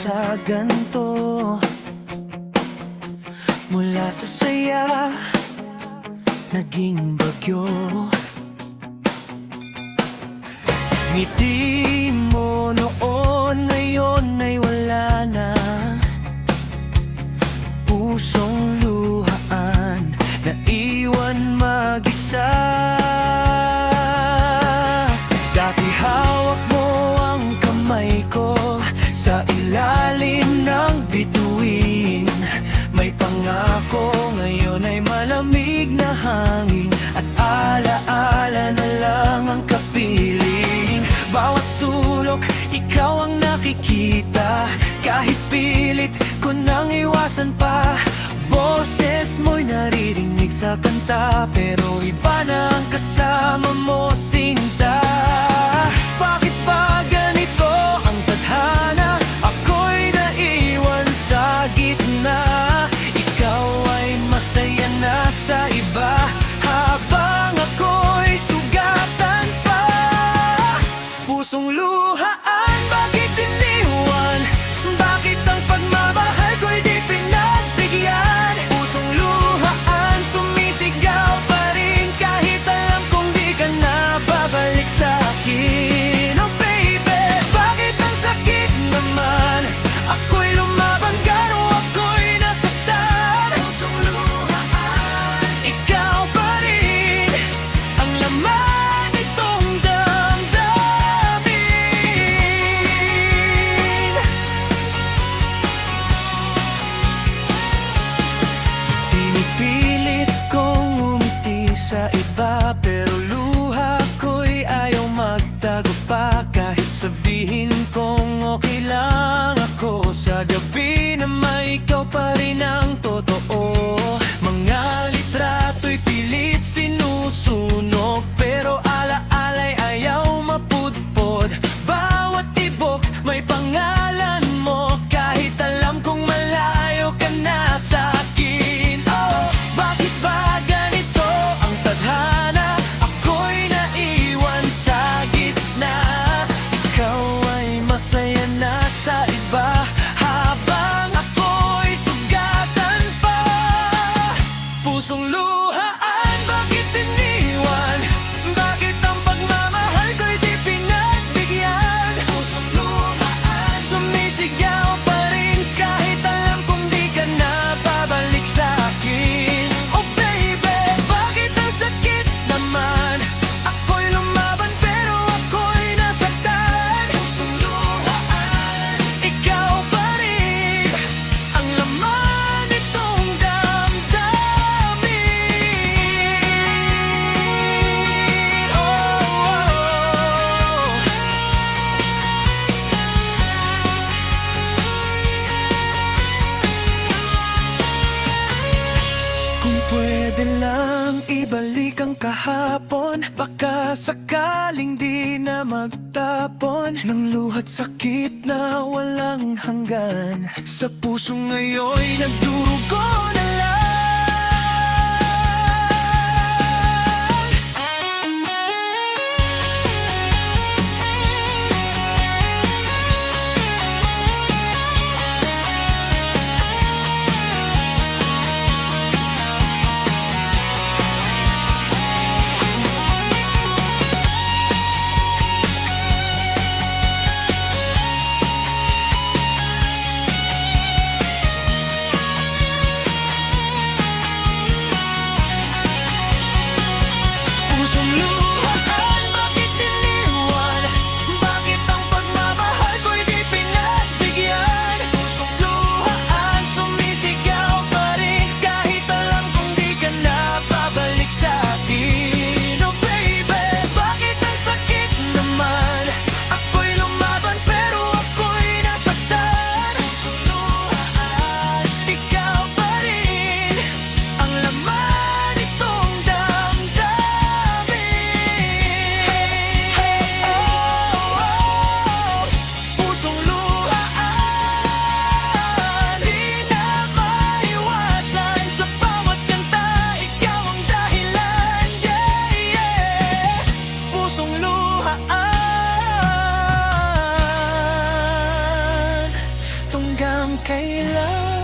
sa ganto. Mula sa saya, naging bagyo. Ngiti mo noon, ngayon ay wala na. Pusong luhaan, naiwan mag-isa. Dati hawak mo ang kamay ko sa ilalim ng bituin. May pangako, ngayon ay malamig na hangin, at alaala na lang ang kapiling. Bawat sulok, ikaw ang nakikita, kahit pilit ko nang iwasan pa. Boses mo'y naririnig sa kanta, pero iba na ang kasama mo, sinta. Bakit ba ganito ang tadhana? Ako'y naiwan sa gitna. Ikaw ay masaya na sa iba, habang ako'y sugatan pa. Pusong luhaan, bakit iniwan? Bakit ang pagmamahal ko'y di pinagbigyan? Pusong luhaan, sumisigaw pa rin, kahit alam kong di ka na babalik sa akin. Oh baby, bakit ang sakit naman? Ako'y lumaban, gano ako'y nasaktan. Pusong luhaan, ikaw pa rin ang laman nitong damdamin. Pinipilit kong umiti sa iba, pero luha ko'y ayaw magtago pa. Kahit sabihin kong okay lang ako, sa gabi na may ikaw pa rin ang totoo. Mga litrato'y pilit sinusunog, pero alaala'y ayaw mapudpod. Bawat tibok may pangalan mo, kahit alam kong malayo ka na sa akin. Oh, bakit ba ganito ang tadhana? Ako'y naiwan sa gitna. Ikaw ay masaya na sa iba, habang ako'y sugatan pa. Pusong luhaan, bakit iniwan? Bakit ang pagmamahal ko'y di pinagbigyan? Pusong luhaan, sumisigaw pa rin, kahit alam kong di ka na babalik sa akin. Oh baby, bakit ang sakit naman? Ako'y lumaban, pero ako'y nasaktan. Pusong luhaan, ikaw pa rin ang laman nitong damdamin. Oh, kung pwede lang ibalik ang kahapon, baka sakaling di na magtapon ng luha't sakit na walang hanggan. Sa puso ngayon'y nagdurugo na lang. kailan